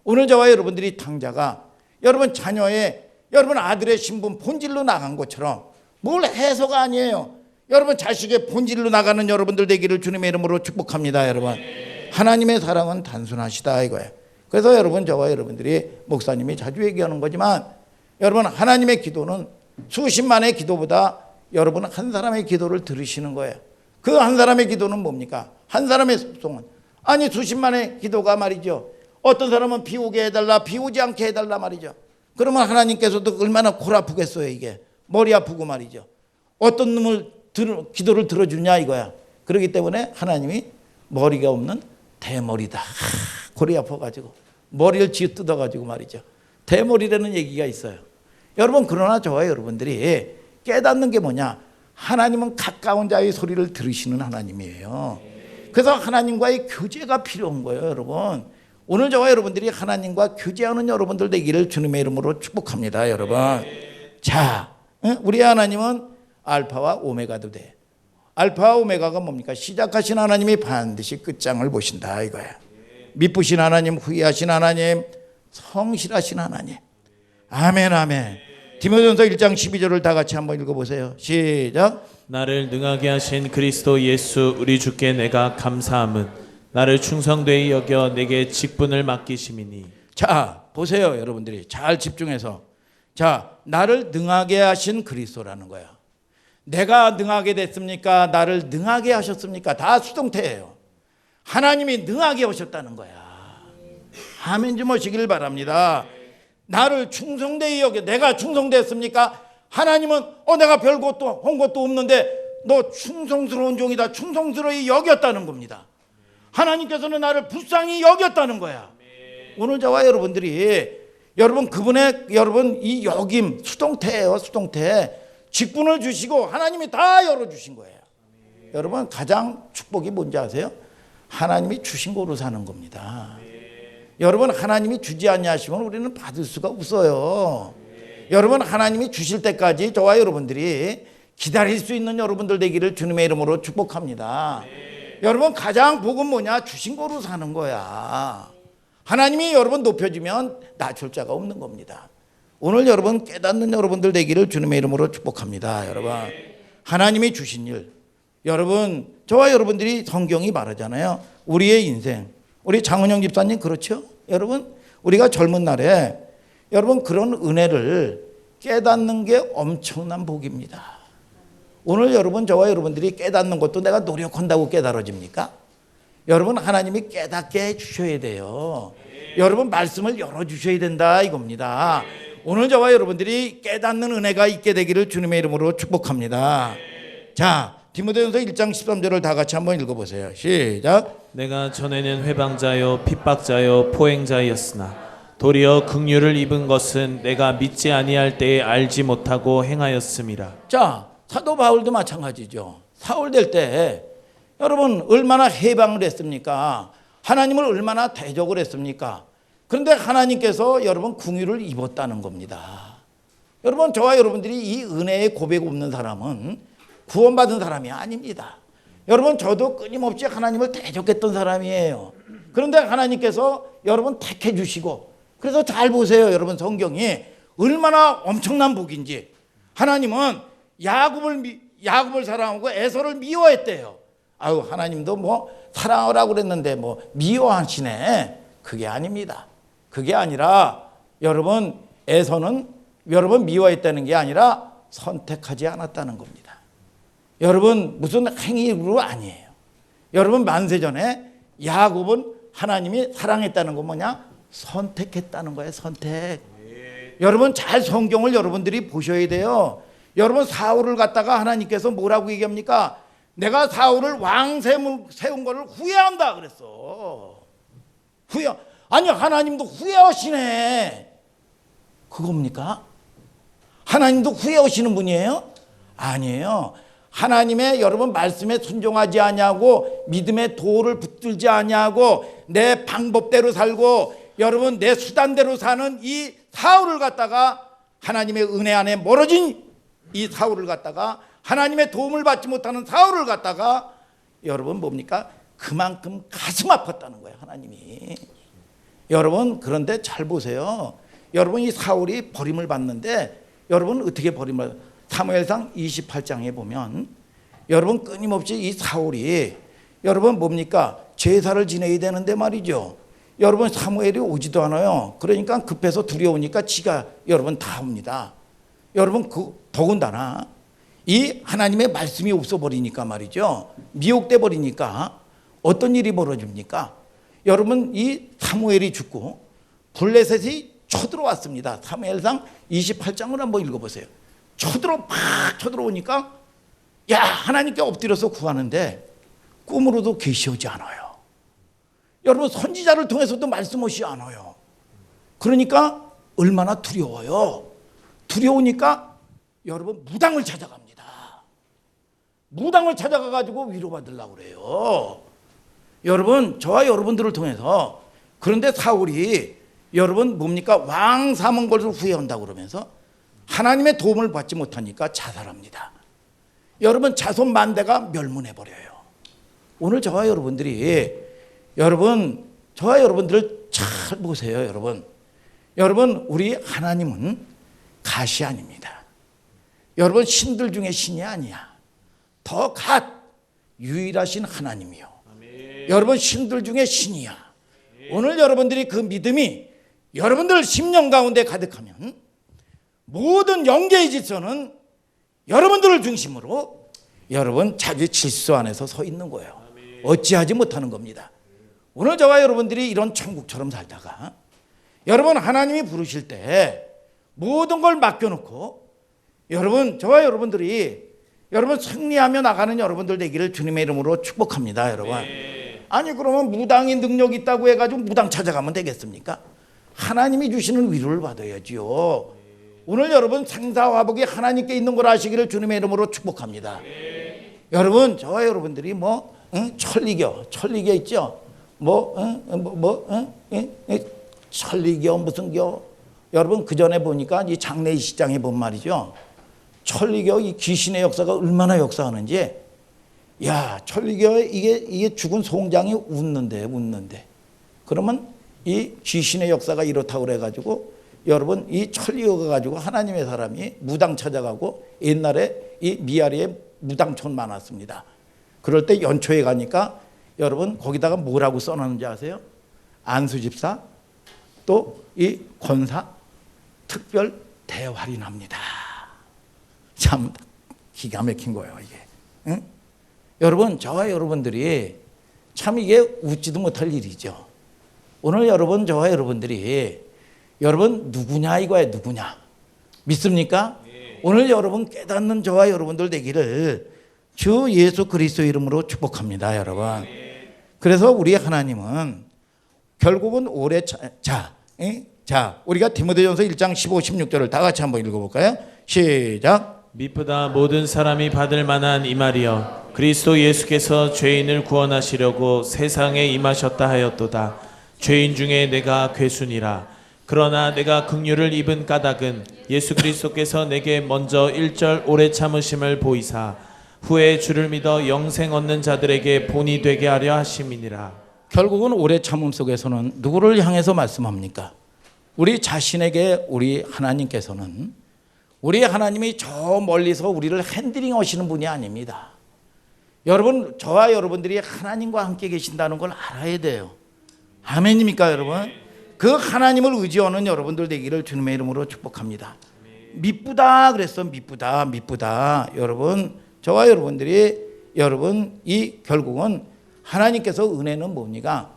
오늘 저와 여러분들이 당자가 여러분 자녀의 여러분 아들의 신분 본질로 나간 것처럼 뭘 해서가 아니에요. 여러분 자식의 본질로 나가는 여러분들 되기를 주님의 이름으로 축복합니다. 여러분, 하나님의 사랑은 단순하시다 이거예요. 그래서 여러분, 저와 여러분들이 목사님이 자주 얘기하는 거지만 여러분, 하나님의 기도는 수십만의 기도보다 여러분 한 사람의 기도를 들으시는 거예요. 그 한 사람의 기도는 뭡니까? 한 사람의 속성은 아니 수십만의 기도가 말이죠. 어떤 사람은 비 오게 해달라, 비 오지 않게 해달라 말이죠. 그러면 하나님께서도 얼마나 골 아프겠어요. 이게 머리 아프고 말이죠. 어떤 놈을 기도를 들어주냐 이거야. 그렇기 때문에 하나님이 머리가 없는 대머리다. 골이 아파가지고 머리를 쥐어 뜯어가지고 말이죠. 대머리라는 얘기가 있어요. 여러분, 그러나 저와 여러분들이 깨닫는 게 뭐냐? 하나님은 가까운 자의 소리를 들으시는 하나님이에요. 그래서 하나님과의 교제가 필요한 거예요. 여러분, 오늘 저와 여러분들이 하나님과 교제하는 여러분들 되기를 주님의 이름으로 축복합니다. 여러분, 자, 우리 하나님은 알파와 오메가도 돼. 알파와 오메가가 뭡니까? 시작하신 하나님이 반드시 끝장을 보신다 이거야. 미쁘신 하나님, 후회하신 하나님, 성실하신 하나님. 아멘 아멘. 디모데전서 1장 12절을 다 같이 한번 읽어보세요. 시작. 나를 능하게 하신 그리스도 예수 우리 주께 내가 감사함은 나를 충성되이 여겨 내게 직분을 맡기심이니. 자, 보세요 여러분들이 잘 집중해서. 자, 나를 능하게 하신 그리스도라는 거야. 내가 능하게 됐습니까? 나를 능하게 하셨습니까? 다 수동태예요. 하나님이 능하게 오셨다는 거야. 아멘 좀 하시길 바랍니다. 나를 충성되이 여겨. 내가 충성됐습니까? 하나님은 내가 별 것도 한 것도 없는데 너 충성스러운 종이다, 충성스러이 여겼다는 겁니다. 하나님께서는 나를 불쌍히 여겼다는 거야. 오늘 저와 여러분들이 여러분 그분의 여러분 이 여김 수동태예요. 수동태. 직분을 주시고 하나님이 다 열어주신 거예요. 여러분 가장 축복이 뭔지 아세요? 하나님이 주신 거로 사는 겁니다. 여러분 하나님이 주지 아니하시면 우리는 받을 수가 없어요. 여러분 하나님이 주실 때까지 저와 여러분들이 기다릴 수 있는 여러분들 되기를 주님의 이름으로 축복합니다. 여러분 가장 복은 뭐냐? 주신 거로 사는 거야. 하나님이 여러분 높여주면 낮출 자가 없는 겁니다. 오늘 여러분 깨닫는 여러분들 되기를 주님의 이름으로 축복합니다. 여러분 하나님이 주신 일, 여러분 저와 여러분들이 성경이 말하잖아요. 우리의 인생, 우리 장은영 집사님 그렇죠? 여러분 우리가 젊은 날에 여러분 그런 은혜를 깨닫는 게 엄청난 복입니다. 오늘 여러분 저와 여러분들이 깨닫는 것도 내가 노력한다고 깨달아집니까? 여러분 하나님이 깨닫게 해주셔야 돼요. 여러분 말씀을 열어주셔야 된다 이겁니다. 오늘 저와 여러분들이 깨닫는 은혜가 있게 되기를 주님의 이름으로 축복합니다. 자, 디모데전서 1장 13절을 다 같이 한번 읽어보세요. 시작. 내가 전에는 회방자요 핍박자요 포행자였으나 도리어 긍휼을 입은 것은 내가 믿지 아니할 때에 알지 못하고 행하였음이라. 자, 사도 바울도 마찬가지죠. 사울 될 때 여러분 얼마나 해방을 했습니까? 하나님을 얼마나 대적을 했습니까? 그런데 하나님께서 여러분 긍휼을 입었다는 겁니다. 여러분 저와 여러분들이 이 은혜의 고백 없는 사람은 구원받은 사람이 아닙니다. 여러분 저도 끊임없이 하나님을 대적했던 사람이에요. 그런데 하나님께서 여러분 택해 주시고, 그래서 잘 보세요. 여러분 성경이 얼마나 엄청난 복인지. 하나님은 야곱을 사랑하고 에서를 미워했대요. 아유 하나님도 뭐 사랑하라고 그랬는데 뭐 미워하시네. 그게 아닙니다. 그게 아니라 여러분 에서는 여러분 미워했다는 게 아니라 선택하지 않았다는 겁니다. 여러분 무슨 행위로 아니에요. 여러분 만세전에 야곱은 하나님이 사랑했다는 건 뭐냐? 선택했다는 거예요. 선택. 여러분 잘 성경을 여러분들이 보셔야 돼요. 여러분 사울을 갖다가 하나님께서 뭐라고 얘기합니까? 내가 사울을 왕 세운 거를 후회한다 그랬어. 아니 하나님도 후회하시네. 그겁니까? 하나님도 후회하시는 분이에요? 아니에요. 하나님의 여러분 말씀에 순종하지 아니하고 믿음의 도를 붙들지 아니하고 내 방법대로 살고 여러분 내 수단대로 사는 이 사울을 갖다가 하나님의 은혜 안에 멀어진 이 사울을 갖다가 하나님의 도움을 받지 못하는 사울을 갖다가 여러분 뭡니까? 그만큼 가슴 아팠다는 거예요. 하나님이. 여러분 그런데 잘 보세요. 여러분 이 사울이 버림을 받는데 여러분 어떻게 버림을 받아요? 사무엘상 28장에 보면 여러분 끊임없이 이 사울이 여러분 뭡니까? 제사를 지내야 되는데 말이죠. 여러분 사무엘이 오지도 않아요. 그러니까 급해서 두려우니까 지가 여러분 다 옵니다. 여러분 더군다나 이 하나님의 말씀이 없어버리니까 말이죠. 미혹돼 버리니까 어떤 일이 벌어집니까? 여러분 이 사무엘이 죽고 블레셋이 쳐들어왔습니다. 사무엘상 28장을 한번 읽어보세요. 막 쳐들어오니까 야 하나님께 엎드려서 구하는데 꿈으로도 계시오지 않아요. 여러분 선지자를 통해서도 말씀하시 않아요. 그러니까 얼마나 두려워요. 두려우니까 여러분 무당을 찾아갑니다. 무당을 찾아가가지고 위로받으려고 그래요. 여러분 저와 여러분들을 통해서. 그런데 사울이 여러분 뭡니까? 왕 삼은 것을 후회한다고 그러면서 하나님의 도움을 받지 못하니까 자살합니다. 여러분 자손 만대가 멸문해버려요. 오늘 저와 여러분들이 저와 여러분들을 잘 보세요. 여러분 우리 하나님은 갓이 아닙니다. 여러분 신들 중에 신이 아니야. 더 갓 유일하신 하나님이요. 여러분 신들 중에 신이야. 오늘 여러분들이 그 믿음이 여러분들 심령 가운데 가득하면 모든 영계의 질서는 여러분들을 중심으로 여러분 자기 질서 안에서 서 있는 거예요. 어찌하지 못하는 겁니다. 오늘 저와 여러분들이 이런 천국처럼 살다가 여러분 하나님이 부르실 때 모든 걸 맡겨놓고 여러분 저와 여러분들이 여러분 승리하며 나가는 여러분들 되기를 주님의 이름으로 축복합니다. 여러분. 아니 그러면 무당이 능력 있다고 해가지고 무당 찾아가면 되겠습니까? 하나님이 주시는 위로를 받아야지요. 오늘 여러분 생사화복이 하나님께 있는 걸 아시기를 주님의 이름으로 축복합니다. 여러분 저와 여러분들이 천리교 있죠? 천리교 무슨 교? 여러분 그 전에 보니까 이 장례시장에 본 말이죠. 천리교 이 귀신의 역사가 얼마나 역사하는지. 야 천리교에 이게 죽은 송장이 웃는데. 그러면 이 귀신의 역사가 이렇다고 그래가지고 여러분 이 천리교가 가지고 하나님의 사람이 무당 찾아가고 옛날에 이 미아리에 무당촌 많았습니다. 그럴 때 연초에 가니까 여러분 거기다가 뭐라고 써놨는지 아세요? 안수집사 또 이 권사 특별 대활인합니다. 참 기가 막힌 거예요 이게. 응? 여러분 저와 여러분들이 참 이게 웃지도 못할 일이죠. 오늘 여러분 저와 여러분들이 여러분 누구냐 이거예요. 누구냐 믿습니까? 오늘 여러분 깨닫는 저와 여러분들 되기를 주 예수 그리스도 이름으로 축복합니다. 여러분. 그래서 우리 하나님은 결국은 올해 자 우리가 디모데전서 1장 15, 16절을 다 같이 한번 읽어볼까요? 시작. 미쁘다 모든 사람이 받을 만한 이 말이여 그리스도 예수께서 죄인을 구원하시려고 세상에 임하셨다 하였도다. 죄인 중에 내가 괴순이라. 그러나 내가 긍휼을 입은 까닭은 예수 그리스도께서 내게 먼저 1절 오래 참으심을 보이사 후에 주를 믿어 영생 얻는 자들에게 본이 되게 하려 하심이니라. 결국은 오래 참음 속에서는 누구를 향해서 말씀합니까? 우리 자신에게 우리 하나님께서는 우리 하나님이 저 멀리서 우리를 핸들링 하시는 분이 아닙니다. 여러분 저와 여러분들이 하나님과 함께 계신다는 걸 알아야 돼요. 아멘입니까 여러분? 그 하나님을 의지하는 여러분들 되기를 주님의 이름으로 축복합니다. 미쁘다 그랬어. 미쁘다. 여러분 저와 여러분들이 여러분 이 결국은 하나님께서 은혜는 뭡니까?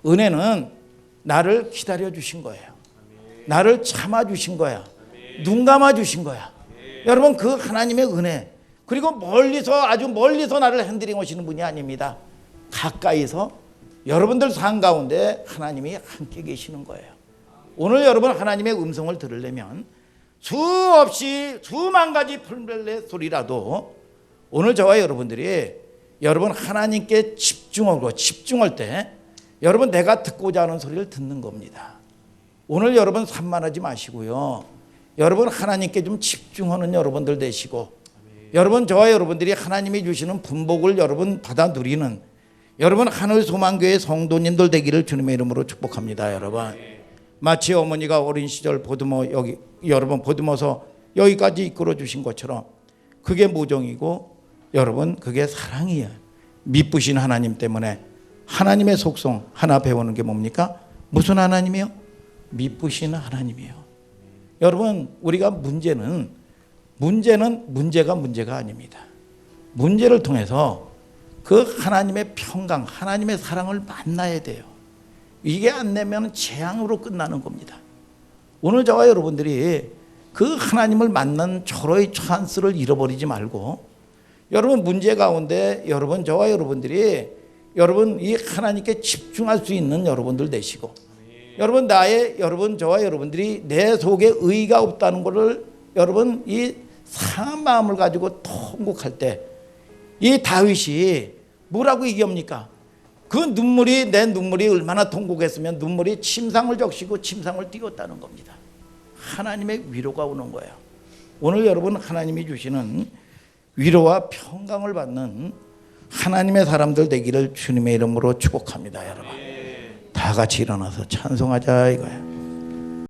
은혜는 나를 기다려 주신 거예요. 나를 참아 주신 거야. 눈 감아 주신 거야. 여러분 그 하나님의 은혜. 그리고 아주 멀리서 나를 핸들링 하시는 분이 아닙니다. 가까이서 여러분들 삶 가운데 하나님이 함께 계시는 거예요. 오늘 여러분 하나님의 음성을 들으려면 수없이 수만 가지 풀벌레 소리라도 오늘 저와 여러분들이 여러분 하나님께 집중할 때 여러분 내가 듣고자 하는 소리를 듣는 겁니다. 오늘 여러분 산만하지 마시고요. 여러분 하나님께 좀 집중하는 여러분들 되시고 여러분 저와 여러분들이 하나님이 주시는 분복을 여러분 받아 누리는 여러분 하늘소망교회 성도님들 되기를 주님의 이름으로 축복합니다. 여러분 마치 어머니가 어린 시절 여러분 보듬어서 여기까지 이끌어 주신 것처럼 그게 모종이고 여러분 그게 사랑이에요. 미쁘신 하나님 때문에 하나님의 속성 하나 배우는 게 뭡니까? 무슨 하나님이요? 미쁘신 하나님이에요. 여러분 우리가 문제가 문제가 아닙니다. 문제를 통해서 그 하나님의 평강, 하나님의 사랑을 만나야 돼요. 이게 안 되면 재앙으로 끝나는 겁니다. 오늘 저와 여러분들이 그 하나님을 만난 절호의 찬스를 잃어버리지 말고 여러분 문제 가운데 여러분 저와 여러분들이 여러분 이 하나님께 집중할 수 있는 여러분들 되시고 여러분 저와 여러분들이 내 속에 의가 없다는 것을 여러분 이 상한 마음을 가지고 통곡할 때 이 다윗이 뭐라고 얘기합니까? 내 눈물이 얼마나 통곡했으면 눈물이 침상을 적시고 침상을 띄웠다는 겁니다. 하나님의 위로가 오는 거예요. 오늘 여러분 하나님이 주시는 위로와 평강을 받는 하나님의 사람들 되기를 주님의 이름으로 축복합니다. 여러분 다 같이 일어나서 찬송하자 이거예요.